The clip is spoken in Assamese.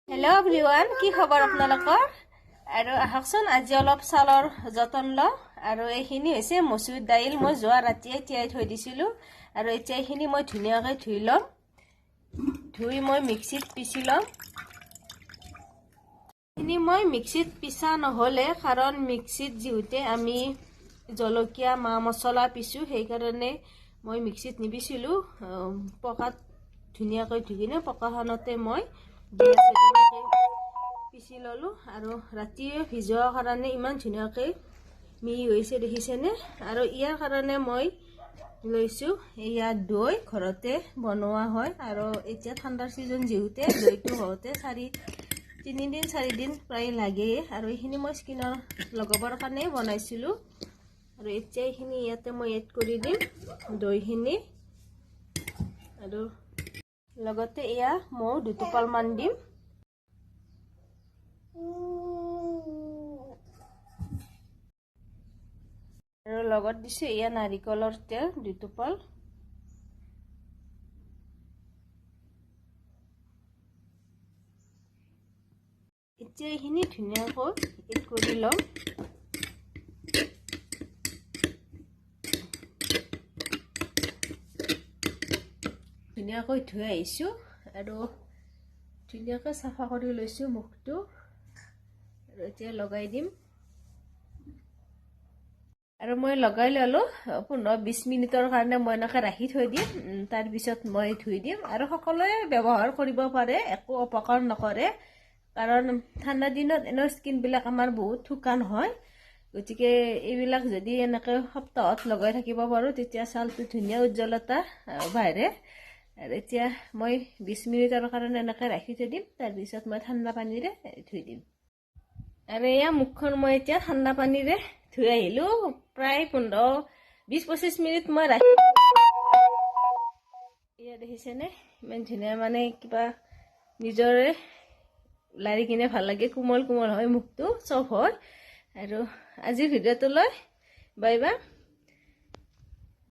हेलो एवरीवन কি খবৰ আপোনালোকৰ আৰু আহকচোন আজি অলপ চালৰ যতন ল আৰু এইখিনি হৈছে মসুৰ দাইল মই যোৱা ৰাতিয়ে তিয়াই থৈ দিছিলো আৰু এতিয়া এইখিনি মই ধুনীয়াকৈ ধুই লম ধুই মই মিক্সিত পিছি লম ইনি মই মিক্সিত পিছা নহলে কাৰণ মিক্সিত যিহেতু আমি জলকীয়া মা মছলা পিছো সেই কাৰণে মই মিক্সিত নিপিছিলো পকাত ধুনীয়াকৈ ধুইনে পকাখনতে মই পিছি ললো আৰু ৰাতিয়ে ভিজোৱা কাৰণে ইমান ধুনীয়াকৈ মিহি হৈছে দেখিছেনে আৰু ইয়াৰ কাৰণে মই লৈছো এয়া দৈ ঘৰতে বনোৱা হয় আৰু এতিয়া ঠাণ্ডাৰ সিজন যেহুতে দৈটো হওঁতে 3 দিন 4 দিন প্ৰায় লাগে আৰু এইখিনি মই স্কিনৰ লগাবৰ কাৰণে বনাইছিলো আৰু এতিয়া এইখিনি ইয়াতে মই এড কৰি দিম দৈখিনি আৰু লগতে এয়া মই 2 টোপাল মান দিম আৰু লগত দিছে এয়া নাৰিকলৰ তেল 2 টোপাল এতিয়া এইখিনি ধুনীয়াকৈ এড কৰি লম ধুনীয়াকৈ ধুই আহিছো আৰু ধুনীয়াকৈ সাফা কৰি লৈছো মুখটো আৰু এতিয়া লগাই দিম আৰু মই লগাই ললো 15-20 মিনিটৰ কাৰণে মই এনেকৈ ৰাখি থৈ দিম তাৰ পিছত মই ধুই দিম আৰু সকলোৱে ব্যৱহাৰ কৰিব পাৰে একো অপকাৰ নকৰে কাৰণ ঠাণ্ডা দিনত এনে স্কিন বিলাক আমাৰ বহুত শুকান হয় গতিকে এইবিলাক যদি এনেকৈ সপ্তাহত লগাই থাকিব পাৰো তেতিয়া ছালটো ধুনীয়া উজ্জ্বলতা বাঢ়ে আৰু এতিয়া মই 20 মিনিটৰ কাৰণে এনেকৈ ৰাখি থৈ দিম তাৰ পিছত মই ঠাণ্ডা পানীৰে ধুই দিম আৰু এয়া মুখখন মই এতিয়া ঠাণ্ডা পানীৰে ধুই আহিলো প্ৰায় 20-25 মিনিট মই ৰাখি এয়া দেখিছেনে ইমান ধুনীয়া মানে কিবা নিজৰে লাৰি কিনে ভাল লাগে কোমল কোমল হয় মুখটো সব হয় আৰু আজিৰ ভিডিঅ'টো লৈ বাই বাই